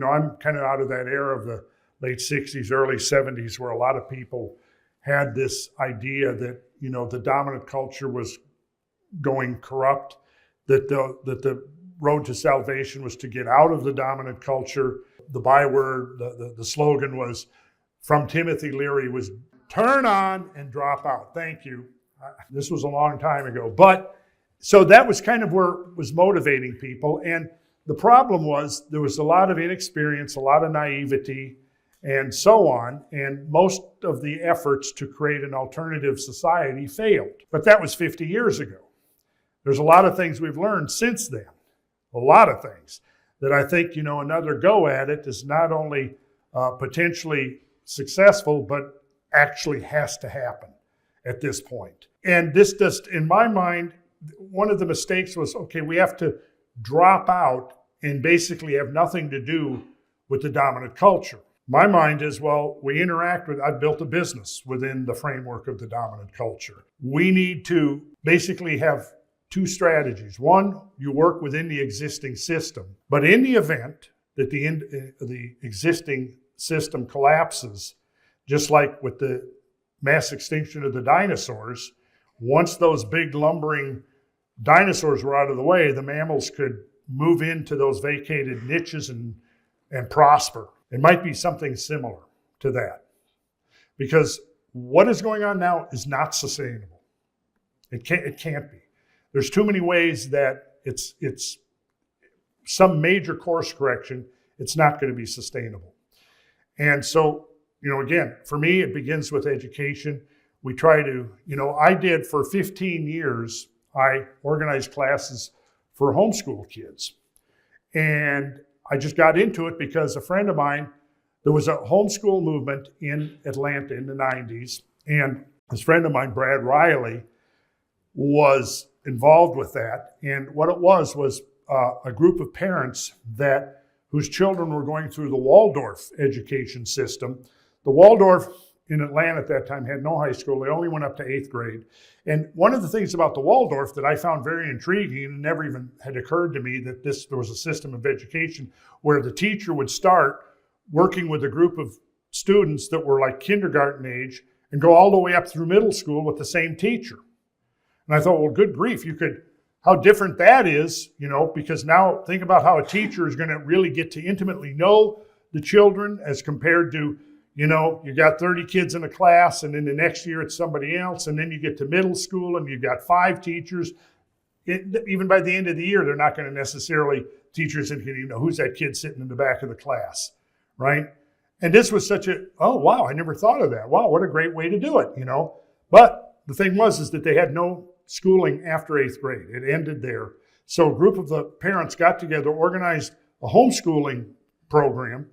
I'm kind of out of that era of the late 60s, early 70s, where a lot of people had this idea that, the dominant culture was going corrupt, that the road to salvation was to get out of the dominant culture. The byword, the slogan was, from Timothy Leary, was turn on and drop out. Thank you. This was a long time ago. But so that was kind of where it was motivating people. And the problem was there was a lot of inexperience, a lot of naivety, and so on. And most of the efforts to create an alternative society failed. But that was 50 years ago. There's a lot of things we've learned since then. A lot of things that I think, another go at it is not only potentially successful, but actually has to happen at this point. And this just, in my mind, one of the mistakes was, okay, we have to drop out and basically have nothing to do with the dominant culture. My mind is, well, I've built a business within the framework of the dominant culture. We need to basically have two strategies. One, you work within the existing system, but in the event that the existing system collapses, just like with the mass extinction of the dinosaurs, once those big lumbering dinosaurs were out of the way, the mammals could move into those vacated niches and prosper. It might be something similar to that, because what is going on now is not sustainable. It can't be. There's too many ways that it's some major course correction. It's not going to be sustainable. And so, again, for me, it begins with education. We try to, I did for 15 years, I organized classes for homeschool kids. And I just got into it because a friend of mine, there was a homeschool movement in Atlanta in the 90s. And this friend of mine, Brad Riley, was involved with that. And what it was a group of parents whose children were going through the Waldorf education system. The Waldorf in Atlanta at that time had no high school. They only went up to 8th grade. And one of the things about the Waldorf that I found very intriguing, and never even had occurred to me that there was a system of education where the teacher would start working with a group of students that were like kindergarten age and go all the way up through middle school with the same teacher. And I thought, well, good grief, how different that is, because now think about how a teacher is going to really get to intimately know the children as compared to, you got 30 kids in a class and then the next year it's somebody else. And then you get to middle school and you've got 5 teachers. Even by the end of the year, they're not going to necessarily, teachers and who's that kid sitting in the back of the class, right? And this was oh, wow, I never thought of that. Wow, what a great way to do it, But the thing is that they had no schooling after 8th grade. It ended there. So a group of the parents got together, organized a homeschooling program,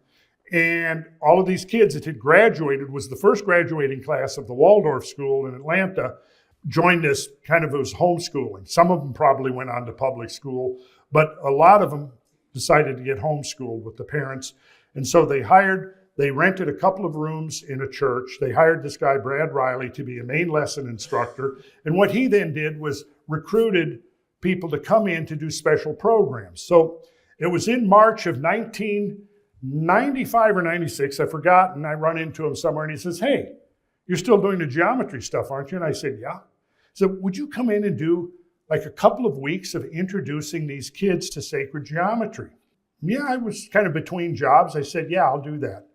and all of these kids that had graduated, was the first graduating class of the Waldorf school in Atlanta, joined this kind of as homeschooling. Some of them probably went on to public school, but a lot of them decided to get homeschooled with the parents. And so they rented a couple of rooms in a church. They hired this guy, Brad Riley, to be a main lesson instructor. And what he then did was recruited people to come in to do special programs. So it was in March of 1995 or 96, I forgot, and I run into him somewhere and he says, "Hey, you're still doing the geometry stuff, aren't you?" And I said, "Yeah." So would you come in and do like a couple of weeks of introducing these kids to sacred geometry? Yeah, I was kind of between jobs. I said, "Yeah, I'll do that."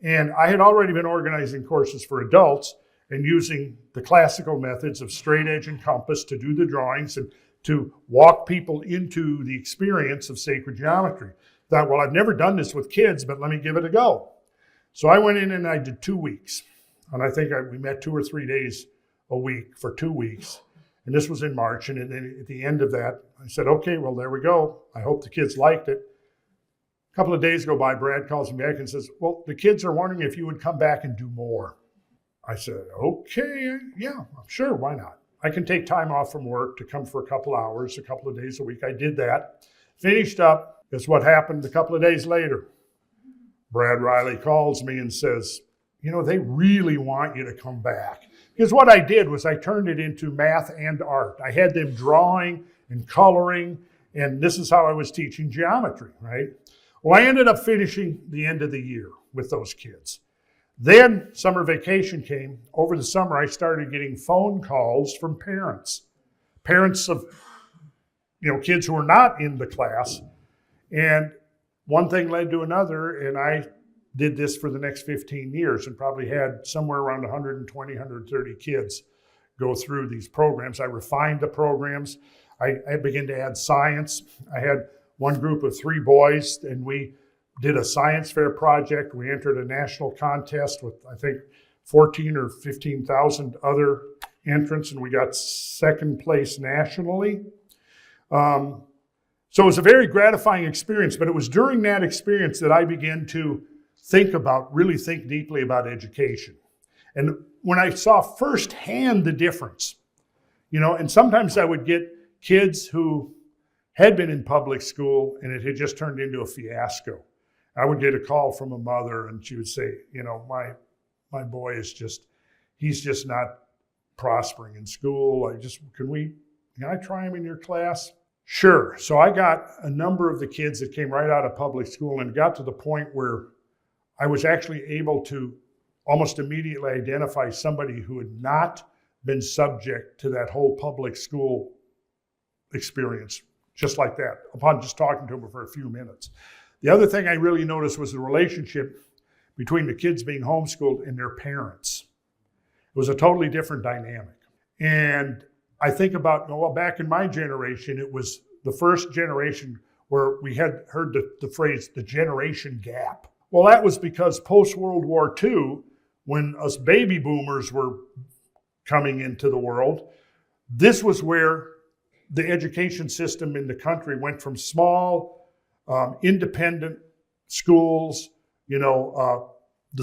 And I had already been organizing courses for adults and using the classical methods of straight edge and compass to do the drawings and to walk people into the experience of sacred geometry. Thought, well, I've never done this with kids, but let me give it a go. So I went in and I did 2 weeks. And I think we met 2 or 3 days a week for 2 weeks. And this was in March. And then at the end of that, I said, okay, well, there we go. I hope the kids liked it. A couple of days go by, Brad calls me back and says, well, the kids are wondering if you would come back and do more. I said, okay, yeah, sure, why not? I can take time off from work to come for a couple hours, a couple of days a week. I did that. Finished up. Guess what happened a couple of days later? Brad Riley calls me and says, they really want you to come back. Because what I did was I turned it into math and art. I had them drawing and coloring, and this is how I was teaching geometry, right? Well, I ended up finishing the end of the year with those kids. Then summer vacation came. Over the summer, I started getting phone calls from parents of kids who were not in the class. And one thing led to another, and I did this for the next 15 years and probably had somewhere around 120, 130 kids go through these programs. I refined the programs. I began to add science. I had one group of 3 boys, and we did a science fair project. We entered a national contest with, I think, 14 or 15,000 other entrants, and we got second place nationally. So it was a very gratifying experience, but it was during that experience that I began to really think deeply about education. And when I saw firsthand the difference, and sometimes I would get kids who had been in public school and it had just turned into a fiasco. I would get a call from a mother and she would say, my boy he's just not prospering in school. Can I try him in your class? Sure. So I got a number of the kids that came right out of public school and got to the point where I was actually able to almost immediately identify somebody who had not been subject to that whole public school experience, just like that, upon just talking to them for a few minutes. The other thing I really noticed was the relationship between the kids being homeschooled and their parents. It was a totally different dynamic. And I think about, back in my generation, it was the first generation where we had heard the phrase, the generation gap. Well, that was because post-World War II, when us baby boomers were coming into the world, this was where the education system in the country went from small, independent schools, the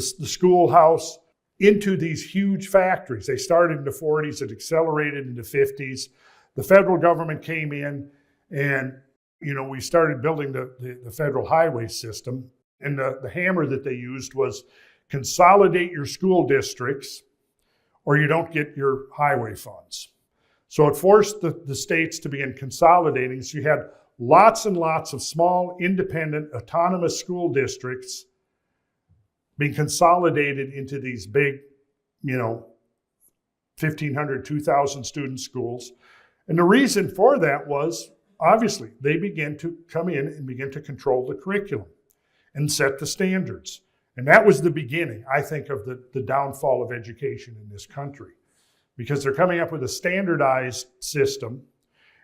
schoolhouse, into these huge factories. They started in the 40s, it accelerated in the 50s. The federal government came in and, we started building the federal highway system. And the hammer that they used was consolidate your school districts or you don't get your highway funds. So it forced the states to begin consolidating. So you had lots and lots of small, independent, autonomous school districts being consolidated into these big, 1,500, 2,000 student schools. And the reason for that was, obviously, they began to come in and begin to control the curriculum and set the standards. And that was the beginning, I think, of the downfall of education in this country, because they're coming up with a standardized system,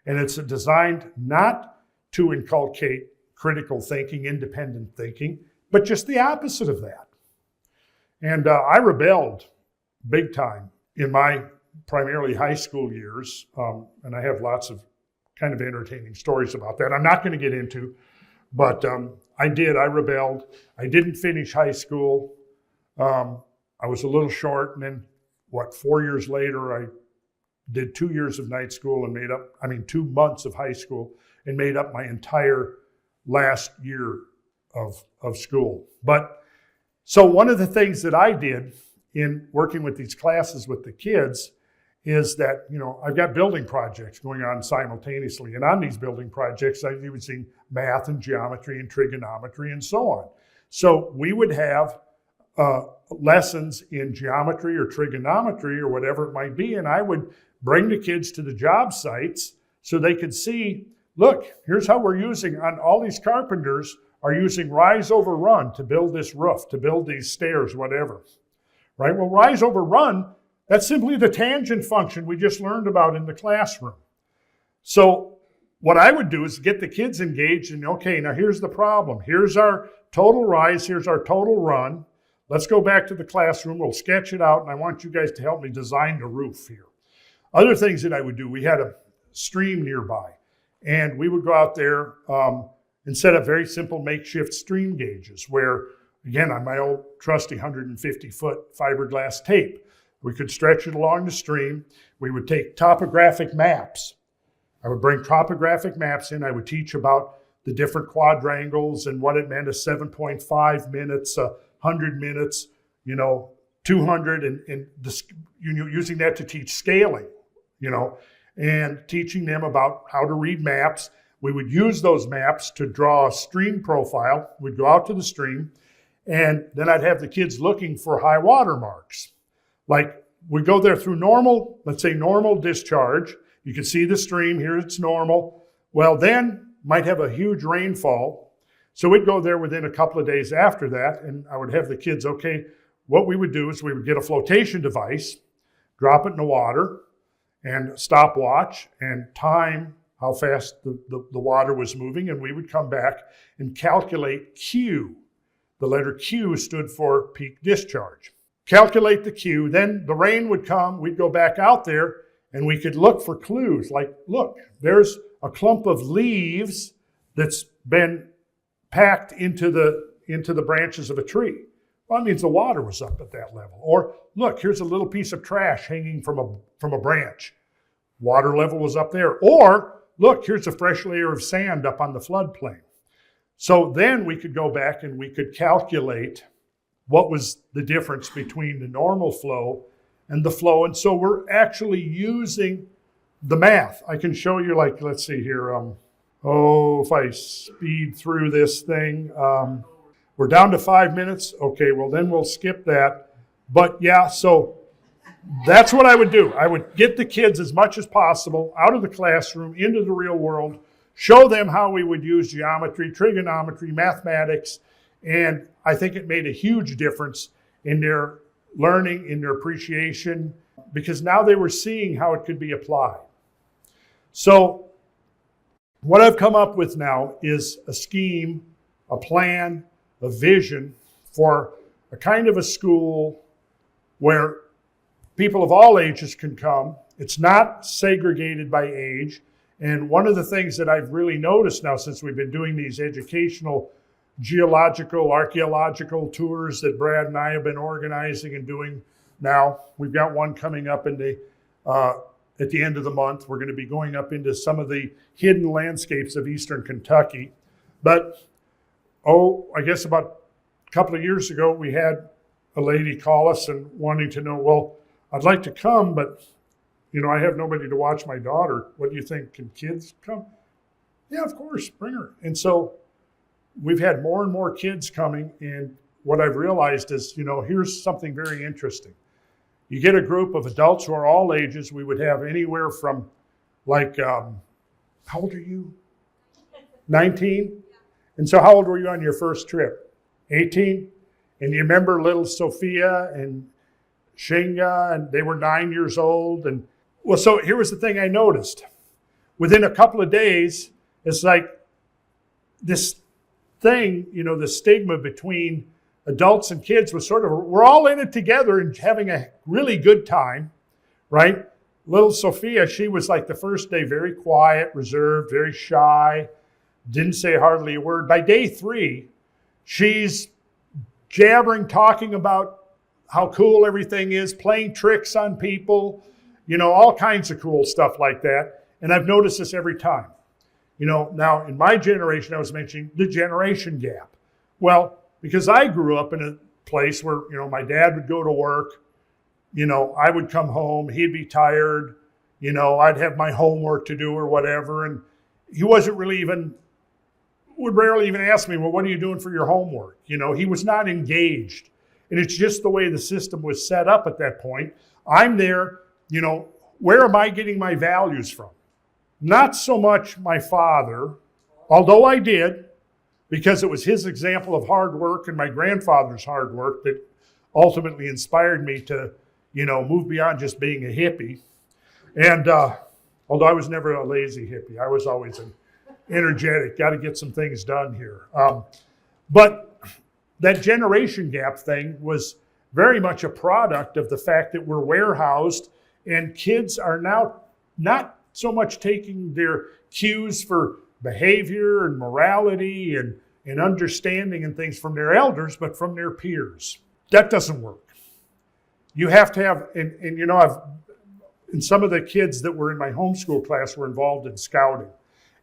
and it's designed not to inculcate critical thinking, independent thinking, but just the opposite of that. And I rebelled big time in my primarily high school years, and I have lots of kind of entertaining stories about that I'm not going to get into, but I rebelled. I didn't finish high school. I was a little short, and then 4 years later, I did 2 years of night school and 2 months of high school and made up my entire last year of school. So one of the things that I did in working with these classes with the kids is that, I've got building projects going on simultaneously. And on these building projects, I've even seen math and geometry and trigonometry and so on. So we would have lessons in geometry or trigonometry or whatever it might be. And I would bring the kids to the job sites so they could see, look, here's how we're using, on all these carpenters are using rise over run to build this roof, to build these stairs, whatever, right? Well, rise over run, that's simply the tangent function we just learned about in the classroom. So what I would do is get the kids engaged and, okay, now here's the problem. Here's our total rise, here's our total run. Let's go back to the classroom, we'll sketch it out, and I want you guys to help me design the roof here. Other things that I would do, we had a stream nearby, and we would go out there and set up very simple makeshift stream gauges where, again, on my old trusty 150-foot fiberglass tape, we could stretch it along the stream. We would take topographic maps. I would bring topographic maps in. I would teach about the different quadrangles and what it meant, a 7.5 minutes, 100 minutes, 200, and using that to teach scaling, and teaching them about how to read maps. We would use those maps to draw a stream profile. We'd go out to the stream, and then I'd have the kids looking for high water marks. Like, we go there through normal, let's say normal discharge. You can see the stream, here it's normal. Well, then might have a huge rainfall. So we'd go there within a couple of days after that, and I would have the kids, okay, what we would do is we would get a flotation device, drop it in the water, and stopwatch and time how fast the water was moving, and we would come back and calculate Q. The letter Q stood for peak discharge. Calculate the Q, then the rain would come, we'd go back out there, and we could look for clues, like, look, there's a clump of leaves that's been packed into the branches of a tree. Well, that means the water was up at that level. Or, look, here's a little piece of trash hanging from a branch. Water level was up there. Or, look, here's a fresh layer of sand up on the floodplain. So then we could go back and we could calculate what was the difference between the normal flow and the flow. And so we're actually using the math. I can show you, like, let's see here. If I speed through this thing, we're down to 5 minutes. Okay, well, then we'll skip that. But yeah, so that's what I would do. I would get the kids as much as possible out of the classroom into the real world, show them how we would use geometry, trigonometry, mathematics, and I think it made a huge difference in their learning, in their appreciation, because now they were seeing how it could be applied. So what I've come up with now is a scheme, a plan, a vision for a kind of a school where people of all ages can come. It's not segregated by age. And one of the things that I've really noticed now since we've been doing these educational, geological, archaeological tours that Brad and I have been organizing and doing now, we've got one coming up at the end of the month. We're going to be going up into some of the hidden landscapes of eastern Kentucky. But, I guess about a couple of years ago, we had a lady call us and wanting to know, well, I'd like to come, but, I have nobody to watch my daughter. What do you think? Can kids come? Yeah, of course, bring her. And so we've had more and more kids coming. And what I've realized is, here's something very interesting. You get a group of adults who are all ages. We would have anywhere from how old are you? 19? And so how old were you on your first trip? 18? And you remember little Sophia and Shinga, and they were 9 years old. And well, so here was the thing I noticed. Within a couple of days, it's like this thing, the stigma between adults and kids was sort of, we're all in it together and having a really good time, right? Little Sophia, she was like the first day very quiet, reserved, very shy, didn't say hardly a word. By day 3, she's jabbering, talking about how cool everything is, playing tricks on people, all kinds of cool stuff like that. And I've noticed this every time. Now in my generation, I was mentioning the generation gap. Well, because I grew up in a place where, my dad would go to work, I would come home, he'd be tired, I'd have my homework to do or whatever. And he wasn't really would rarely even ask me, well, what are you doing for your homework? He was not engaged. And it's just the way the system was set up at that point. I'm there, where am I getting my values from? Not so much my father, although I did, because it was his example of hard work and my grandfather's hard work that ultimately inspired me to, move beyond just being a hippie. And although I was never a lazy hippie, I was always an energetic, got to get some things done here. But that generation gap thing was very much a product of the fact that we're warehoused and kids are now not so much taking their cues for behavior and morality and understanding and things from their elders, but from their peers. That doesn't work. You have to have, and some of the kids that were in my homeschool class were involved in scouting.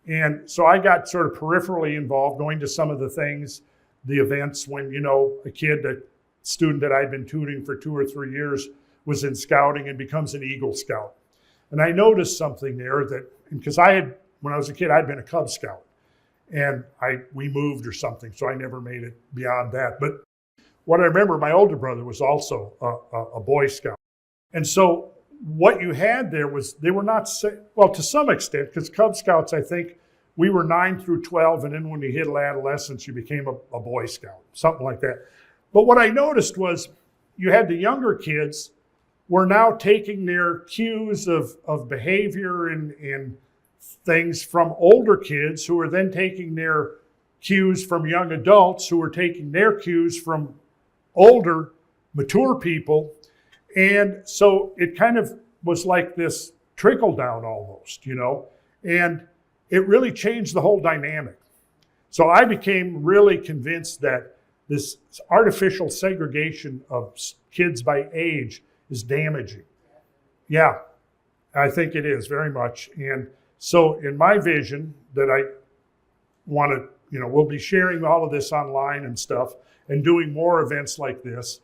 And so I got sort of peripherally involved, going to some of the things, the events when, a student that I'd been tutoring for 2 or 3 years was in scouting and becomes an Eagle Scout. And I noticed something there that, because I had when I was a kid, I'd been a Cub Scout, and we moved or something, so I never made it beyond that. But what I remember, my older brother was also a Boy Scout. And so what you had there was, they were not, well, to some extent, because Cub Scouts, I think, we were 9 through 12, and then when you hit adolescence, you became a Boy Scout, something like that. But what I noticed was you had the younger kids were now taking their cues of behavior and things from older kids, who were then taking their cues from young adults, who were taking their cues from older, mature people. And so it kind of was like this trickle down almost, and it really changed the whole dynamic. So I became really convinced that this artificial segregation of kids by age is damaging. Yeah, I think it is very much. And so in my vision that I want to, we'll be sharing all of this online and stuff and doing more events like this,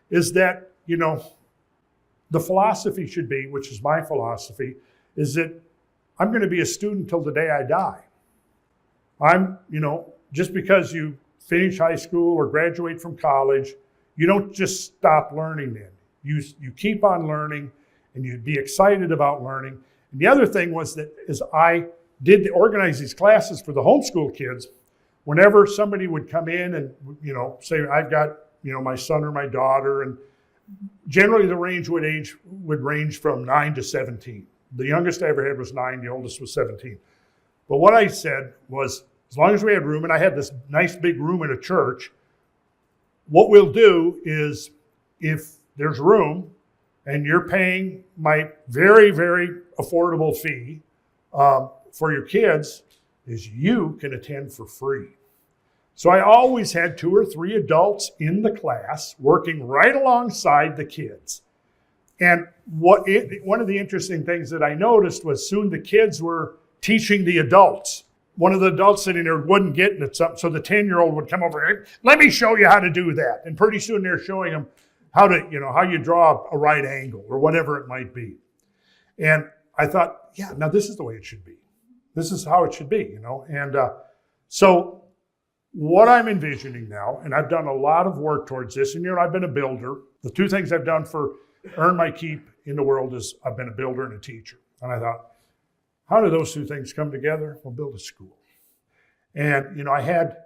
is that, the philosophy should be, which is my philosophy, is that I'm going to be a student till the day I die. I'm, just because you finish high school or graduate from college, you don't just stop learning then. You keep on learning, and you be excited about learning. And the other thing was that as I did organize these classes for the homeschool kids, whenever somebody would come in and, say, I've got, my son or my daughter, and generally the range would range from 9 to 17. The youngest I ever had was 9, the oldest was 17. But what I said was, as long as we had room, and I had this nice big room in a church, what we'll do is, if there's room and you're paying my very, very affordable fee for your kids, is you can attend for free. So I always had 2 or 3 adults in the class working right alongside the kids. And one of the interesting things that I noticed was soon the kids were teaching the adults. One of the adults sitting there wasn't getting it, so the 10-year-old would come over, hey, let me show you how to do that. And pretty soon they're showing them how you draw a right angle or whatever it might be. And I thought, yeah, now this is the way it should be. This is how it should be, And so what I'm envisioning now, and I've done a lot of work towards this, and I've been a builder. The 2 things I've done for earn my keep in the world is I've been a builder and a teacher. And I thought, how do those 2 things come together? We'll build a school. And, I had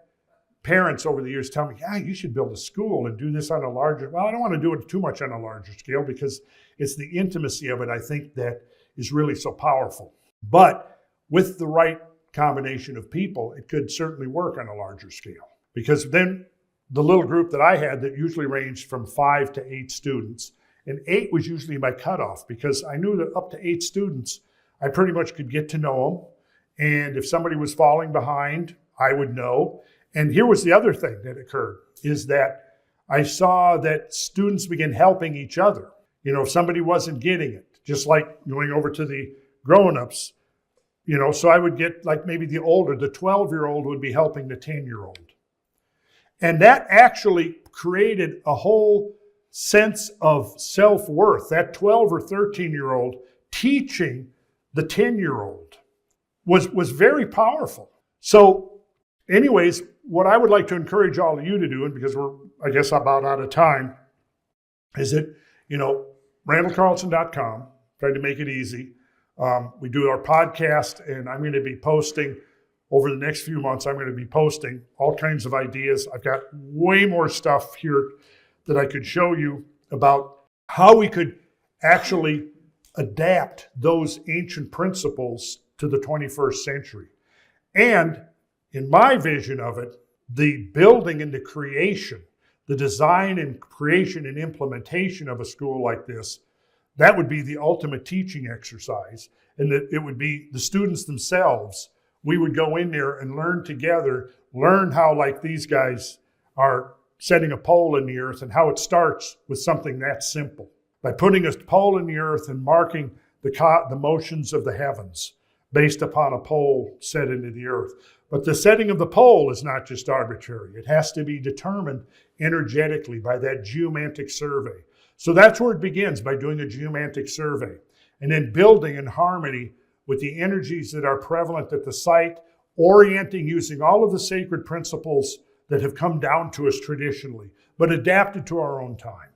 parents over the years tell me, yeah, you should build a school and do this on a larger, well, I don't want to do it too much on a larger scale because it's the intimacy of it, I think, that is really so powerful. But with the right combination of people, it could certainly work on a larger scale. Because then the little group that I had that usually ranged from 5 to 8 students, and 8 was usually my cutoff because I knew that up to 8 students, I pretty much could get to know them. And if somebody was falling behind, I would know. And here was the other thing that occurred, is that I saw that students began helping each other. If somebody wasn't getting it, just like going over to the grown-ups, so I would get like maybe the 12-year-old would be helping the 10-year-old. And that actually created a whole sense of self-worth. That 12 or 13-year-old teaching the 10-year-old was very powerful. So anyways, what I would like to encourage all of you to do, and because we're, I guess, about out of time, is that, randallcarlson.com, tried to make it easy. We do our podcast, and I'm going to be posting over the next few months. I'm going to be posting all kinds of ideas. I've got way more stuff here that I could show you about how we could actually adapt those ancient principles to the 21st century. And in my vision of it, the building and the creation, the design and creation and implementation of a school like this, that would be the ultimate teaching exercise. And that it would be the students themselves. We would go in there and learn together, learn how, like these guys are setting a pole in the earth, and how it starts with something that simple. By putting a pole in the earth and marking the motions of the heavens based upon a pole set into the earth. But the setting of the pole is not just arbitrary. It has to be determined energetically by that geomantic survey. So that's where it begins, by doing a geomantic survey. And then building in harmony with the energies that are prevalent at the site, orienting using all of the sacred principles that have come down to us traditionally, but adapted to our own time.